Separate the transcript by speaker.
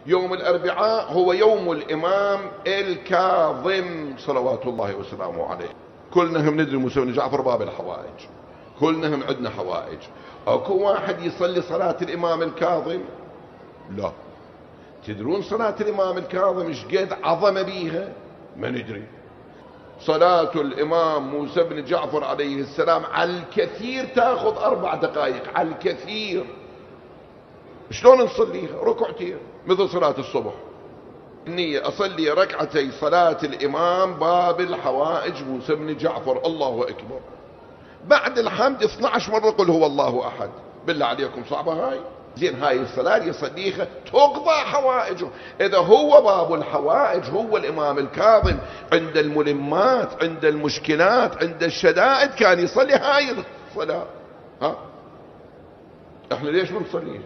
Speaker 1: يوم الأربعاء هو يوم الإمام الكاظم صلوات الله وسلامه عليه. كلنا هم ندري موسى بن جعفر باب الحوائج، كلنا هم عندنا حوائج. اكو واحد يصلي صلاة الإمام الكاظم؟ لا. تدرون صلاة الإمام الكاظم ايش قد عظمة بيها؟ ما ندري. صلاة الإمام موسى بن جعفر عليه السلام على الكثير تأخذ 4 دقائق، على الكثير. شلون نصليها؟ ركعتين مثل صلاة الصبح. النية أصلي ركعتي صلاة الإمام باب الحوائج موسى بن جعفر، الله أكبر. بعد الحمد 12 مرة قل هو الله أحد. بالله عليكم صعبة هاي؟ زين هاي الصلاة يصليها تقضى حوائجه. إذا هو باب الحوائج، هو الإمام الكاظم عند الملمات، عند المشكلات، عند الشدائد كان يصلي هاي الصلاة. ها احنا ليش ما نصليها؟